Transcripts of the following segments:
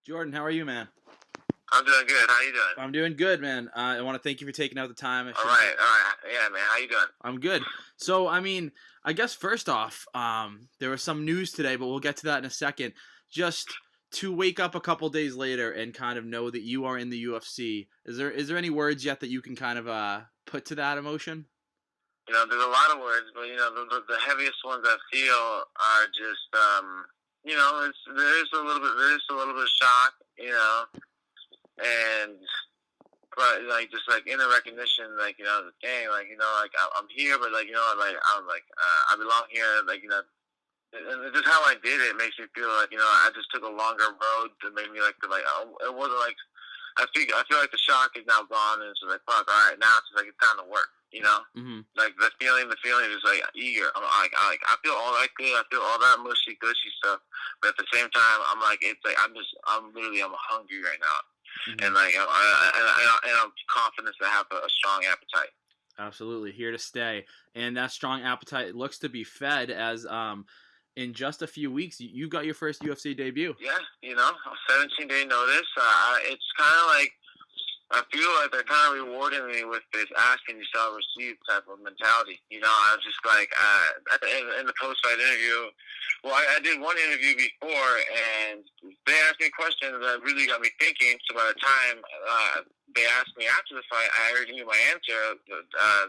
Jordan, how are you, man? I'm doing good. How you doing? I'm doing good, man. I want to thank you for taking out the time. All right, all right. Yeah, man. How you doing? I'm good. So, I guess first off, there was some news today, but we'll get to that in a second. Just to wake up a couple days later and kind of know that you are in the UFC, is there any words yet that you can kind of put to that emotion? There's a lot of words, but the heaviest ones I feel are just, there is a little bit of shock, and but like just like inner recognition, dang, I'm here, but I belong here, and just how I did it makes me feel like I just took a longer road that made me it wasn't like I feel like the shock is now gone, and it's like fuck, all right, now it's just like it's time to work. Mm-hmm. Like the feeling is like eager. I feel all that good. I feel all that mushy gushy stuff. But at the same time, I'm like, it's like I'm hungry right now, Mm-hmm. and I'm confident to have a strong appetite. Absolutely, here to stay, and that strong appetite looks to be fed as in just a few weeks you got your first UFC debut. Yeah, a 17-day notice. It's kind of like I feel like they're kind of rewarding me with this asking you shall receive type of mentality. I was just like, in the post-fight interview, well, I did one interview before, and they asked me questions that really got me thinking. So by the time they asked me after the fight, I already knew my answer.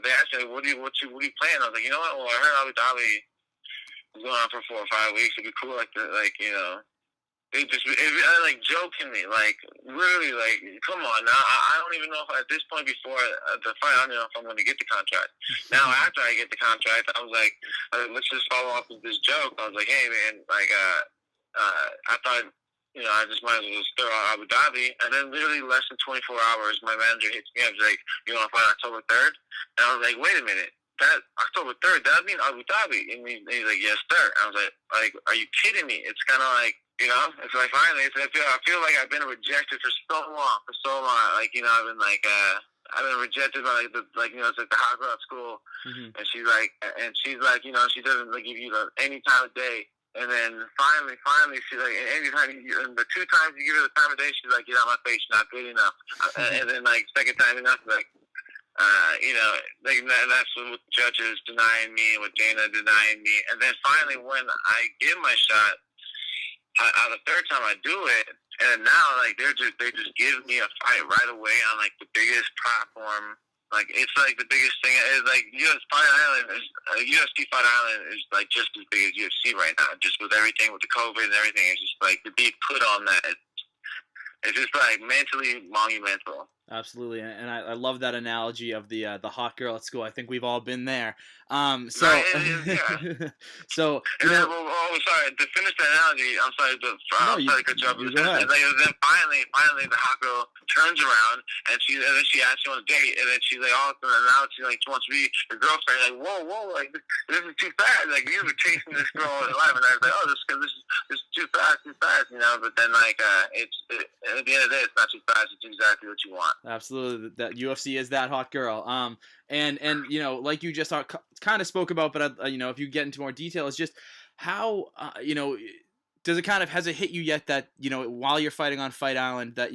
They asked me, what do you plan? I was like, you know what? Well, I heard Abu Dhabi was going on for 4 or 5 weeks. It'd be cool, They just jokingly, really, come on now. I don't even know if at this point before the fight, I don't know if I'm going to get the contract. Now after I get the contract, I was like, let's just follow up with this joke. I was like, hey man, I thought, I just might as well just throw out Abu Dhabi. And then literally less than 24 hours, my manager hits me up. He's like, you want to fight October 3rd? And I was like, wait a minute. That October 3rd, that mean Abu Dhabi? And he's like, yes, sir. I was like, are you kidding me? It's kind of like, it's like finally, I feel like I've been rejected for so long. I've been rejected by it's like the hot girl at school, Mm-hmm. and she's like, she doesn't give you any time of day. And then finally, she's like, and the 2 times you give her the time of day, she's like, get out of my face, you're not good enough. And then second time enough, and that's with judges denying me, with Dana denying me, and then finally when I give my shot. The 3rd time I do it, and now they just give me a fight right away on the biggest platform. It's the biggest thing. It's UFC Fight Island is just as big as UFC right now. Just with everything with the COVID and everything, it's just to be put on that. It's just mentally monumental. Absolutely, and I love that analogy of the hot girl at school. I think we've all been there. Yeah. So sorry to finish the analogy. I'm sorry to cut you off. You go ahead. And then finally, the hot girl turns around and then she asks you on a date, and then she's like, oh, and now she wants to be your girlfriend. Whoa, this is too fast. You were chasing this girl alive, and I was like, oh, this is too fast, But then it's at the end of the day, it's not too fast. It's exactly what you want. Absolutely, that UFC is that hot girl. And like you just kind of spoke about, but if you get into more detail, it's just how has it hit you yet that while you're fighting on Fight Island that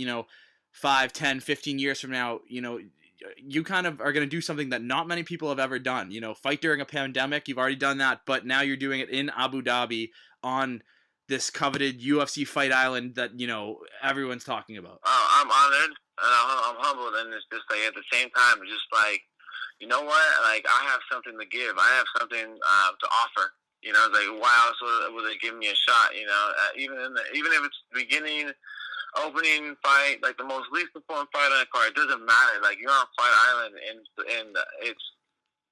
5, 10, 15 years from now you kind of are going to do something that not many people have ever done. Fight during a pandemic. You've already done that, but now you're doing it in Abu Dhabi on this coveted UFC Fight Island that everyone's talking about. I'm honored and I'm humbled, and it's just at the same time, it's just you know what? I have something to give. I have something to offer. Why else would they give me a shot? Even if it's the beginning, opening fight, the most least important fight on the card, it doesn't matter. You're on Fight Island, and it's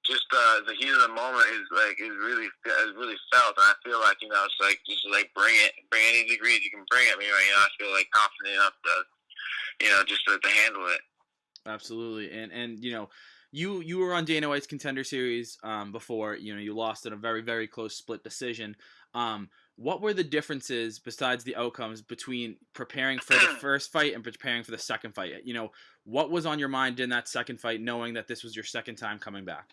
just the heat of the moment is really felt, and I feel it's bring it, bring any degrees you can bring at me right now. I feel confident enough to just to handle it. Absolutely, and you were on Dana White's Contender Series before. You lost in a very, very close split decision. What were the differences besides the outcomes between preparing for the first fight and preparing for the second fight? What was on your mind in that second fight, knowing that this was your second time coming back?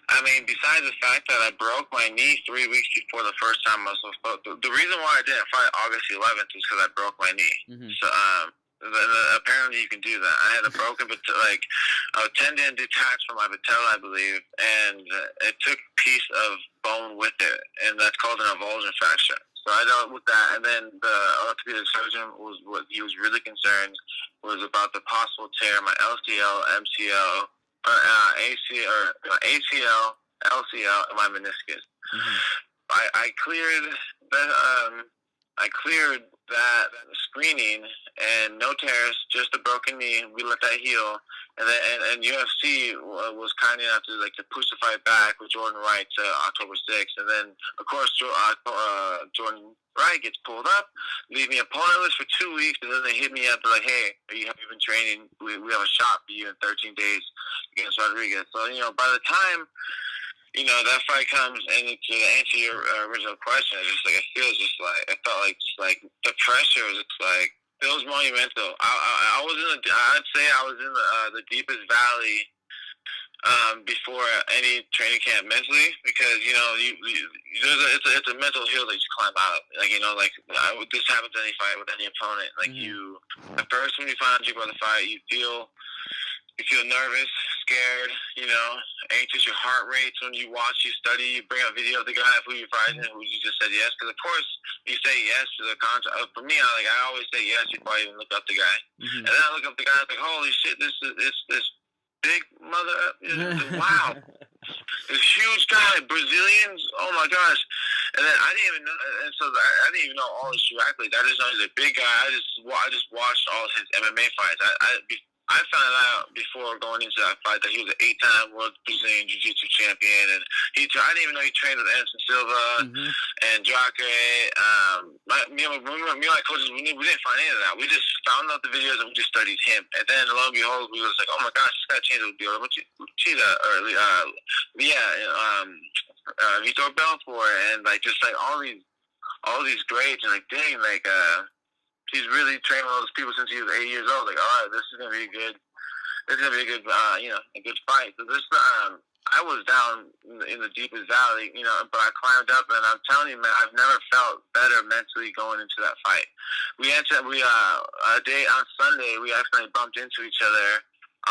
I mean, besides the fact that I broke my knee 3 weeks before the first time I was supposed to, the reason why I didn't fight August 11th is because I broke my knee. Mm-hmm. So, apparently you can do that. I had a broken, a tendon detached from my patella, I believe, and it took a piece of bone with it, and that's called an avulsion fracture. So I dealt with that, and then the orthopedic surgeon what he was really concerned was about the possible tear in my LCL, MCL, ACL, LCL, and my meniscus. Mm-hmm. I cleared that screening and no tears, just a broken knee. We let that heal, and UFC was kind enough to push the fight back with Jordan Wright to October 6th, and then of course Jordan Wright gets pulled up, leave me opponentless for 2 weeks, and then they hit me up. They're like, "Hey, have you been training? We have a shot for you in 13 days against Rodriguez." So by the time that fight comes, and to answer your original question, I felt like the pressure was it was monumental. I was I'd say I was in the deepest valley before any training camp mentally, because it's a mental hill that you climb out. This happens in any fight with any opponent. Mm-hmm. At first when you find out you about the fight, you feel nervous, scared, anxious. Your heart rates when you watch, you study, you bring up video of the guy who you're fighting, who you just said yes. Because of course you say yes to the contract. For me, I always say yes before I even look up the guy. Mm-hmm. And then I look up the guy, I'm like, holy shit, this big mother, wow, this huge guy, Brazilians, oh my gosh. And then I didn't even know, and so I didn't even know all his true athletes. I just know he's a big guy. I just watched all his MMA fights. I found out before going into that fight that he was an 8-time World Brazilian Jiu-Jitsu champion, and I didn't even know he trained with Anderson Silva Mm-hmm. and Jacare. Me and my coaches, we didn't find any of that. We just found out the videos and we just studied him. And then lo and behold, we was like, oh my gosh, this guy changed the deal. Vitor Belfort, and all these grades, and dang, he's really trained all those people since he was 8 years old. All right, this is gonna be a good. This is gonna be a good, a good fight. So I was down in the deepest valley, but I climbed up, and I'm telling you, man, I've never felt better mentally going into that fight. A day on Sunday, we actually bumped into each other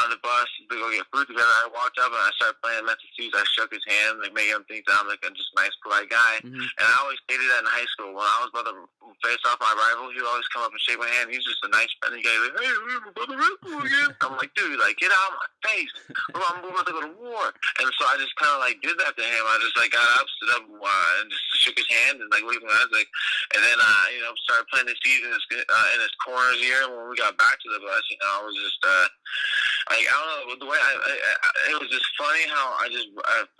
on the bus to go get food together. I walked up and I started playing mental fuse. I shook his hand, making him think that I'm a just nice, polite guy. Mm-hmm. And I always hated that in high school. When I was about to face off my rival, he would always come up and shake my hand. He's just a nice, friendly guy. He's like, hey, we're about to wrestle again. I'm like, dude, get out of my face. I'm about to go to war. And so I just kind of did that to him. I just got up, stood up, and just shook his hand and looked at my eyes, and then started playing the season in his corner's ear. And when we got back to the bus, I was just I don't know, the way it was just funny how I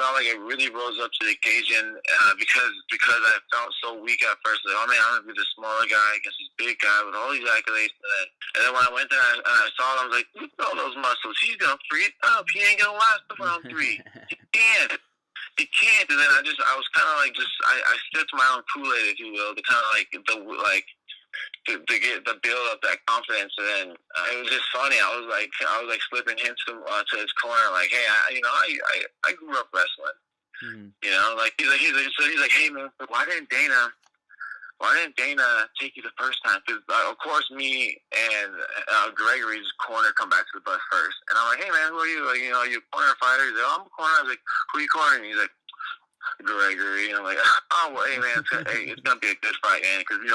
felt like it really rose up to the occasion, because I felt so weak at first. Oh man, I'm gonna be the smaller guy against this big guy with all these accolades. And then when I went there and I saw him, I was like, look at all those muscles. He's gonna freeze up. He ain't gonna last the round 3. He can't. He can't. And then I was kind of I sipped my own Kool-Aid, if you will, to kind of to get the build up that confidence. And then it was just funny. I was slipping hints to his corner, hey, I grew up wrestling. Mm-hmm. He's like, hey man, why didn't Dana take you the first time? Because of course me and Gregory's corner come back to the bus first, and I'm like, hey man, who are you? Are you a corner fighter? He's like, oh, I'm a corner. I was like, who are you cornering? He's like, Gregory. And I'm like, oh well, hey man, it's gonna be a good fight, man, because we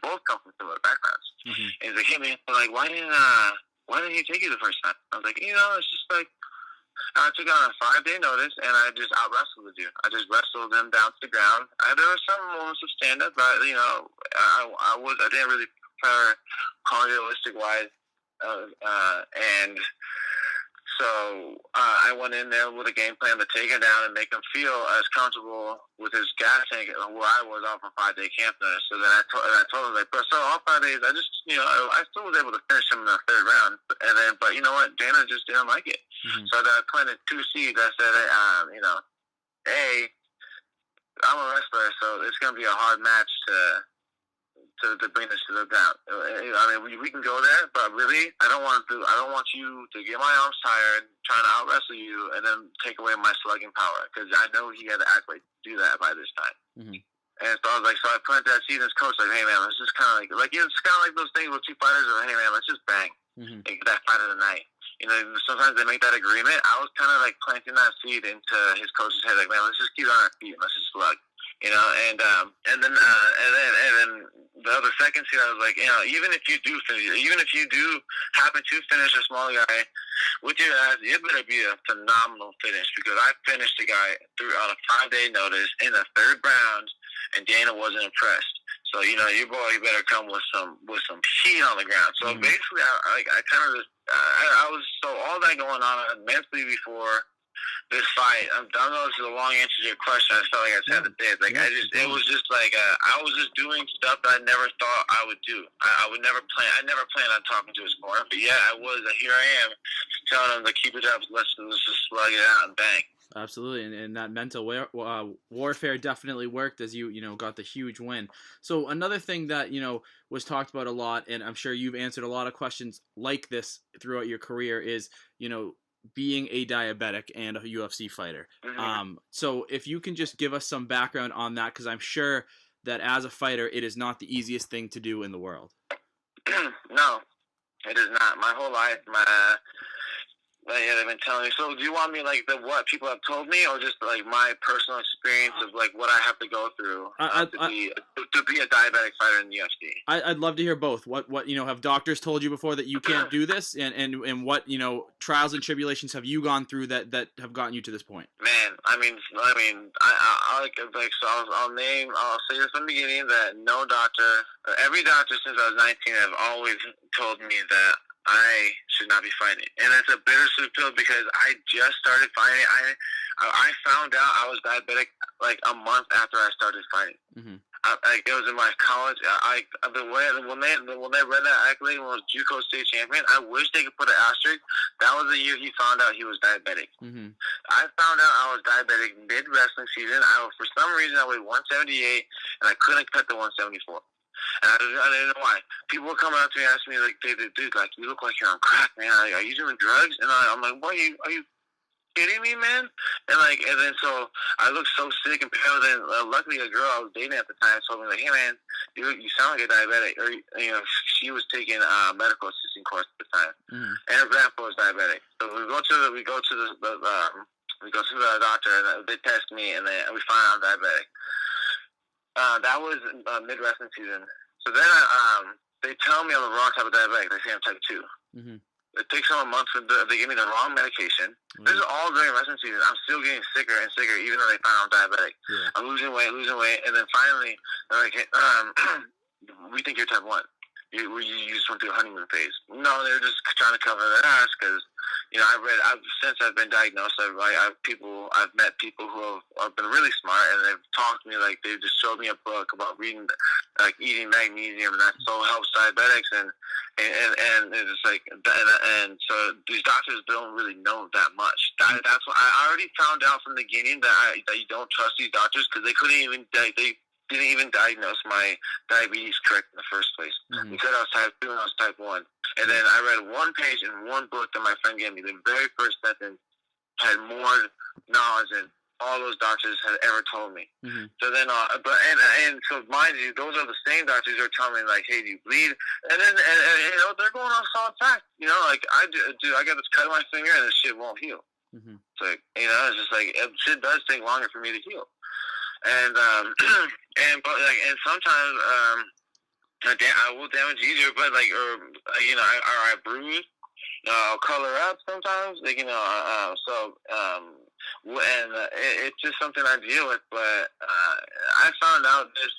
both come from similar backgrounds. Mm-hmm. And he's like, hey man, why didn't he take you the first time? I was like, it's just I took on a 5-day notice, and I just out wrestled the dude. I just wrestled him down to the ground. There were some moments of stand up, but I didn't really prepare cardialistic wise, and so I went in there with a game plan to take him down and make him feel as comfortable with his gas tank where I was off a 5-day camp notice. So then I told him, bro, so all 5 days, I just, I still was able to finish him in the 3rd round. And then, but you know what? Dana just didn't like it. Mm-hmm. So then I planted 2 seeds. I said, I'm a wrestler, so it's going to be a hard match to bring this to the ground. I mean, we can go there, but really, I don't want you to get my arms tired trying to out wrestle you and then take away my slugging power, because I know he had to act like to do that by this time. Mm-hmm. And so I was like, so I planted that seed in his coach, like, hey man, let's just kind of it's kind of like those things with two fighters, or hey man, let's just bang and get that fight of the night. You know, sometimes they make that agreement. I was kind of like planting that seed into his coach's head, like, man, let's just keep on our feet and let's just slug. You know, and then the other second seed, I was like, you know, even if you do happen to finish a small guy with your ass, it better be a phenomenal finish, because I finished the guy on a 5-day notice in the 3rd round, and Dana wasn't impressed. So, you know, your boy better come with some heat on the ground. So basically, I was all that going on mentally before this fight. I don't know if this is a long answer to your question. I felt like I said it. Like it was just like I was just doing stuff that I never thought I would do. I never planned on talking to his corner, but yeah, I was. Here I am, telling him to keep it up. Let's just slug it out and bang. Absolutely, and that mental warfare definitely worked, as you got the huge win. So another thing that was talked about a lot, and I'm sure you've answered a lot of questions like this throughout your career, is being a diabetic and a UFC fighter. Mm-hmm. So if you can just give us some background on that, because I'm sure that as a fighter, it is not the easiest thing to do in the world. No, it is not. My whole life, they've been telling me. So do you want me like what people have told me, or just like my personal experience of like what I have to go through to be a diabetic fighter in the UFC? I'd love to hear both. What have doctors told you before that you can't do this, and what trials and tribulations have you gone through that have gotten you to this point? Man, I'll say this from the beginning that no doctor, every doctor since I was 19 have always told me that I should not be fighting. And it's a bittersweet pill, because I just started fighting. I found out I was diabetic like a month after I started fighting. Mm-hmm. It was in my college. When they read that accolade when I was JUCO state champion, I wish they could put an asterisk. That was the year he found out he was diabetic. Mm-hmm. I found out I was diabetic mid wrestling season. For some reason I weighed 178 and I couldn't cut the 174. And I didn't know why. People were coming up to me and asking me, like, dude, like, you look like you're on crack, man. Are you doing drugs? And I'm like, what, are you kidding me, man? And then so I looked so sick and pale. Then luckily a girl I was dating at the time told me, like, hey, man, you sound like a diabetic. Or, she was taking a medical assisting course at the time. Mm-hmm. And her grandpa was diabetic. So we go to the doctor, and they test me, and then we find out I'm diabetic. That was mid-wrestling season. So then they tell me I'm the wrong type of diabetic. They say I'm type 2. Mm-hmm. It takes them a month. They give me the wrong medication. Mm-hmm. This is all during wrestling season. I'm still getting sicker and sicker, even though they find I'm diabetic. Yeah. I'm losing weight. And then finally, they're like, hey, we think you're type 1. You just went through a honeymoon phase. No, they're just trying to cover their ass, because since I've been diagnosed, I've met people who have been really smart, and they've talked to me, like, they just showed me a book about eating magnesium, and that so helps diabetics, and it's like, and so these doctors don't really know that much. That's what I already found out from the beginning, that you don't trust these doctors, because they didn't even diagnose my diabetes correct in the first place. Mm-hmm. They said I was type 2 and I was type 1. And then I read one page in one book that my friend gave me. The very first sentence had more knowledge than all those doctors had ever told me. Mm-hmm. So then, so mind you, those are the same doctors who are telling me, like, hey, do you bleed? And then, they're going on solid facts. Like, I got this cut on my finger and this shit won't heal. Mm-hmm. So, it's just like, shit does take longer for me to heal. And sometimes I will damage easier, but I bruise, I'll color up sometimes, it's just something I deal with. But I found out this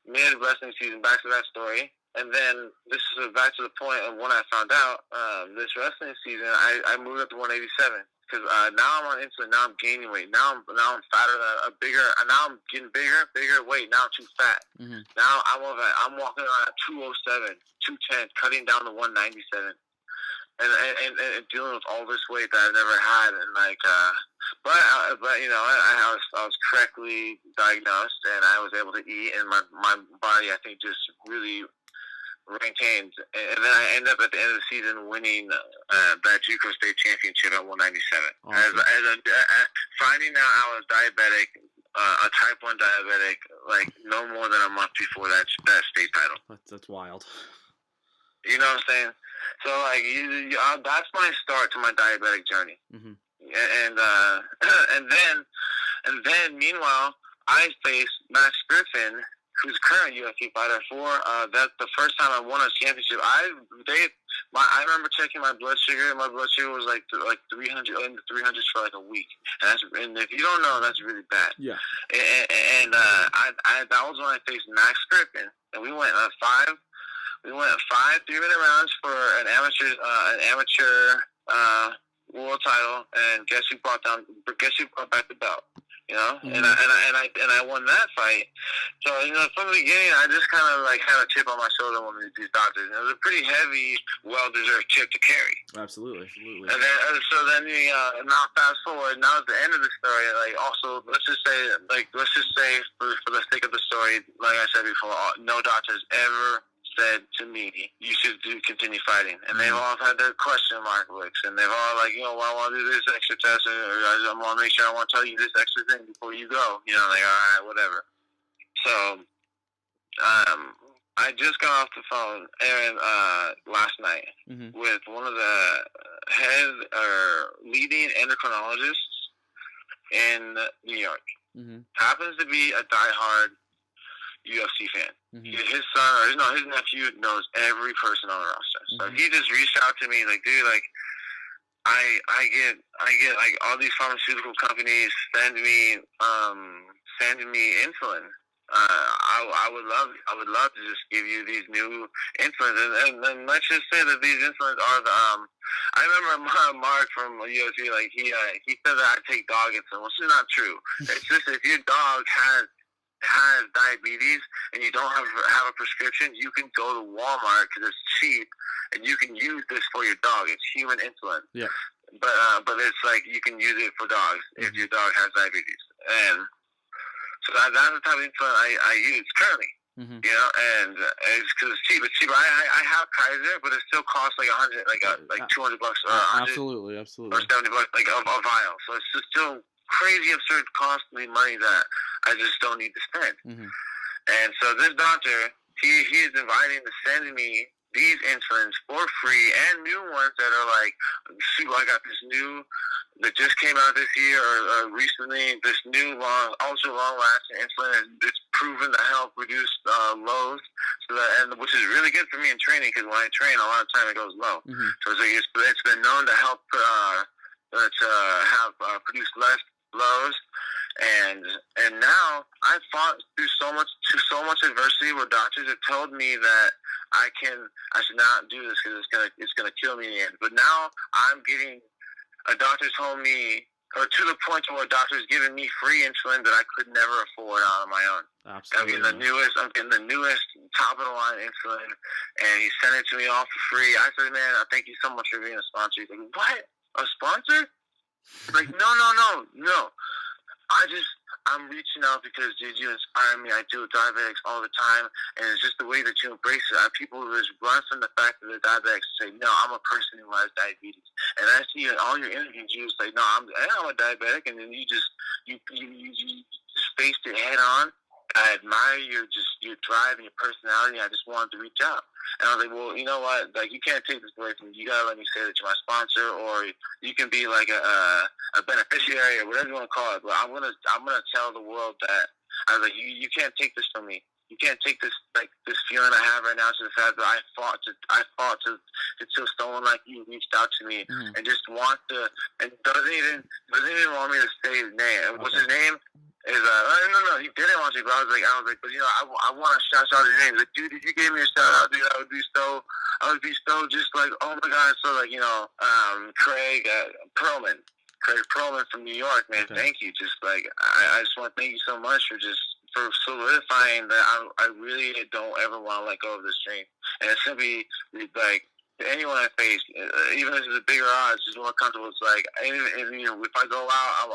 mid wrestling season, back to that story, and then this is back to the point of when I found out this wrestling season, I moved up to 187. Because now I'm on insulin. Now I'm gaining weight. Now I'm fatter, bigger. Now I'm getting bigger weight. Now I'm too fat. Mm-hmm. Now I'm walking around at 207, 210, cutting down to 197. and dealing with all this weight that I never had, and like, but you know, I was correctly diagnosed, and I was able to eat, and my body, I think, just really maintained, and then I ended up at the end of the season winning that JUCO state championship at 197. Awesome. Finding out I was diabetic, a type 1 diabetic, like no more than a month before that state title. That's wild. You know what I'm saying? So like, that's my start to my diabetic journey. Mm-hmm. And then meanwhile, I faced Max Griffin, who's a current UFC fighter. That's the first time I won a championship. I remember checking my blood sugar. My blood sugar was like 300 in the 300s for like a week. And if you don't know, that's really bad. Yeah. And that was when I faced Max Griffin, and we went 5 3-minute rounds for an amateur world title, and guess who brought back the belt? You know, mm-hmm. and I won that fight. So, you know, from the beginning, I just kind of like had a chip on my shoulder when these doctors. And it was a pretty heavy, well-deserved chip to carry. Absolutely. And then, now fast forward. Now at the end of the story, like, also let's just say for the sake of the story, like I said before, no doctors ever said to me, you should continue fighting. And they've all had their question mark looks, and they've all like, you know, well, I want to do this extra test, or I want to make sure I want to tell you this extra thing before you go. You know, like, all right, whatever. So, I just got off the phone, Aaron, last night mm-hmm. with one of the leading endocrinologists in New York. Mm-hmm. Happens to be a diehard UFC fan. Mm-hmm. His son, or his nephew knows every person on the roster. So mm-hmm. he just reached out to me like, dude, like, I get like all these pharmaceutical companies send me insulin. I would love to just give you these new insulins, and let's just say that these insulins are the I remember Mark from UFC, like he said that I take dog insulin, which is not true. It's just if your dog has diabetes and you don't have a prescription, you can go to Walmart because it's cheap, and you can use this for your dog. It's human insulin. Yeah. But it's like you can use it for dogs if your dog has diabetes, and so that's the type of insulin I use currently. Mm-hmm. You know, and it's because it's cheap. It's cheaper. I have Kaiser, but it still costs like $100, like $200 or absolutely, or $70, like a vial. So it's just still crazy, absurd, costly money that I just don't need to spend. Mm-hmm. And so this doctor, he is inviting to send me these insulins for free, and new ones that are like, shoot, I got this new that just came out this year or recently, this new ultra long lasting insulin, and it's proven to help reduce lows, which is really good for me in training, because when I train, a lot of time it goes low. Mm-hmm. So it's been known to help produce less lows, and now I fought through so much adversity where doctors have told me that I should not do this because it's gonna kill me in the end. But now a doctor told me, or to the point where a doctor's giving me free insulin that I could never afford on my own. Absolutely. I'm getting the newest top of the line insulin, and he sent it to me all for free. I said, man, I thank you so much for being a sponsor. He's like, what? A sponsor? Like, no. I'm reaching out because, dude, you inspire me. I deal with diabetics all the time, and it's just the way that you embrace it. People just run from the fact that they're diabetics and say, no, I'm a person who has diabetes. And I see in all your interviews, you say, no, I'm a diabetic, and then you faced it head on. I admire your drive and your personality. I just wanted to reach out. And I was like, well, you know what? Like, you can't take this away from me. You gotta let me say that you're my sponsor, or you can be like a beneficiary or whatever you want to call it. But I'm gonna tell the world that I was like, you can't take this from me. You can't take this feeling I have right now to the fact that I fought to till someone like you reached out to me and just and doesn't even want me to say his name. What's his name? No, he didn't want to, but I was like, but you know, I want to shout out his name. Like, dude, if you gave me a shout out, dude, I would be so just like, oh my God. So like, you know, Craig Perlman from New York, man. Okay. Thank you. Just like, I just want to thank you so much for solidifying that I really don't ever want to let go of this dream. And it's simply like, anyone I face, even if it's a bigger odds, just more comfortable. It's like, and you know, if I go out,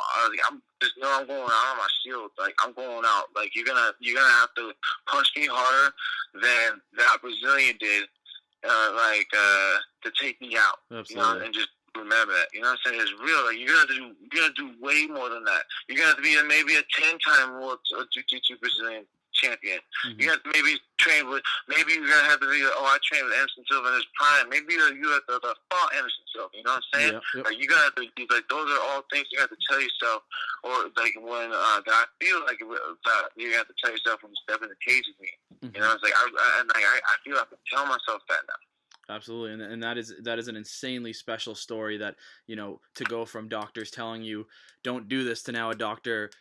I'm just know I'm going out on my shield. Like I'm going out. Like you're gonna have to punch me harder than that Brazilian did, to take me out. Absolutely. You know, and just remember that. You know what I'm saying? It's real. Like you're gonna do way more than that. You're gonna have to be maybe a 10-time world jiu-jitsu Brazilian champion. Mm-hmm. You have to maybe train with. Maybe you're gonna have to be. Oh, I trained with Anderson Silva in his prime. Maybe you have to fought Anderson Silva. You know what I'm saying? Yep. Like you're gonna have to. Like those are all things you have to tell yourself. Or like when that I feel like that you have to tell yourself when you step in the cage with me. Mm-hmm. You know, it's like I feel I have to tell myself that now. Absolutely, and that is an insanely special story. That, you know, to go from doctors telling you don't do this to now a doctor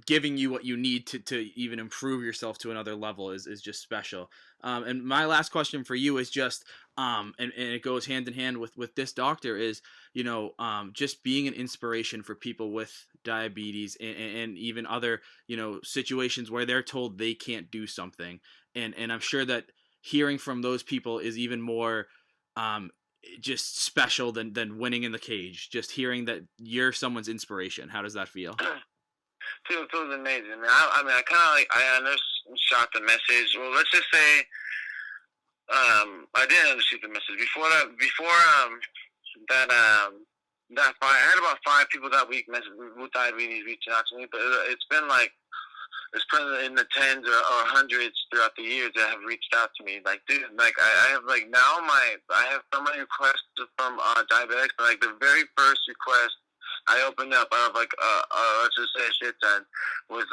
giving you what you need to even improve yourself to another level is just special. And my last question for you is just and it goes hand in hand with this doctor is, you know, just being an inspiration for people with diabetes and even other, you know, situations where they're told they can't do something, and I'm sure that hearing from those people is even more just special than winning in the cage. Just hearing that you're someone's inspiration. How does that feel? Feels amazing, man. I mean, I kind of like I undershot the message. Well, let's just say I didn't undershoot the message before that fight. I had about 5 people that week with diabetes reaching out to me, but it's been in the tens or hundreds throughout the years that have reached out to me. Like, dude, like I have like now I have so many requests from diabetics. Like the very first request I opened up out of like let's just say a shit ton was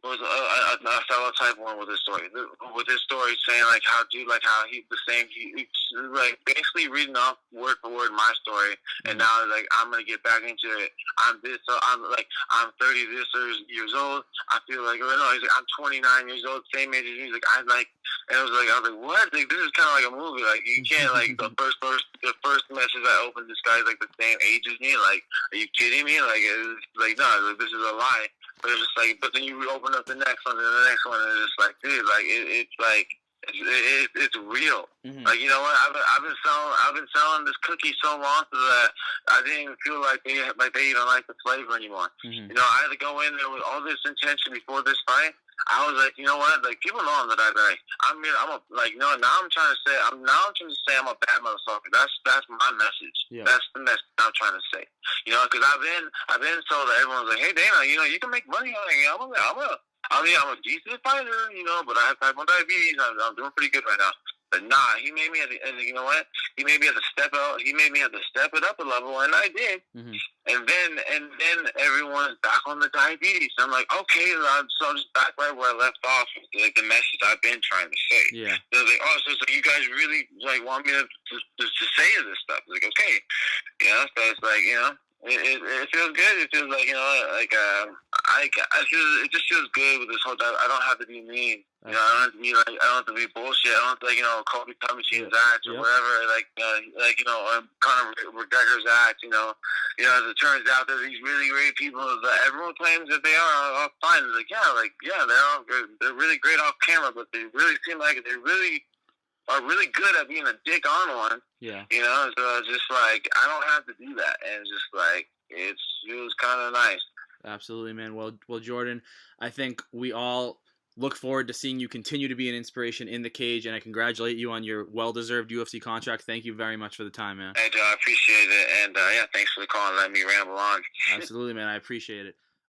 was a fellow type 1 with his story saying like how he like basically reading off word for word my story, and now like I'm gonna get back into it. I'm 30 years old. I feel like, oh no, he's like I'm 29 years old, same age as me. He's like I was like what? Like this is kind of like a movie. Like you can't like the first message I opened, this guy's like the same age as me. Like, are you kidding me? Like it's like no, like, this is a lie. But it's just like, but then you open up the next one and the next one, and it's just like, dude, like it's like it's real. Mm-hmm. Like, you know what? I've been selling this cookie so long so that I didn't even feel like they even like the flavor anymore. Mm-hmm. You know, I had to go in there with all this intention before this fight. I was like, you know what? Like, people know I'm the diabetic. I'm now I'm trying to say I'm a bad motherfucker. That's my message. Yeah. That's the message I'm trying to say. You know, because I've been told that everyone's like, hey Dana, you know, you can make money on it. I'm a decent fighter, you know, but I have type 1 diabetes. I'm doing pretty good right now. But nah, he made me you know what? He made me have to step out. He made me have to step it up a level, and I did. Mm-hmm. And then everyone's back on the diabetes. I'm like, okay, so I'm just back right where I left off. Like the message I've been trying to say. Yeah. They're like, oh, so you guys really like want me to say this stuff? Like, okay, you know. So it's like, you know. It feels good. It feels like, you know, like it just feels good with this whole. I don't have to be mean. You know, I don't have to be bullshit. I don't have to, like, you know, call me tummy machines act or whatever. Like you know, Conor McGregor's act. You know, as it turns out, there's these really great people that everyone claims that they are fine. It's like, yeah, they're all good. They're really great off camera, but they really seem like they really are really good at being a dick on one. Yeah. You know, so it's just like I don't have to do that, and it's just like it was kind of nice. Absolutely, man. Well, Jordan, I think we all look forward to seeing you continue to be an inspiration in the cage, and I congratulate you on your well-deserved UFC contract. Thank you very much for the time, man. Hey, Joe, I appreciate it, and thanks for the call and letting me ramble on. Absolutely, man. I appreciate it.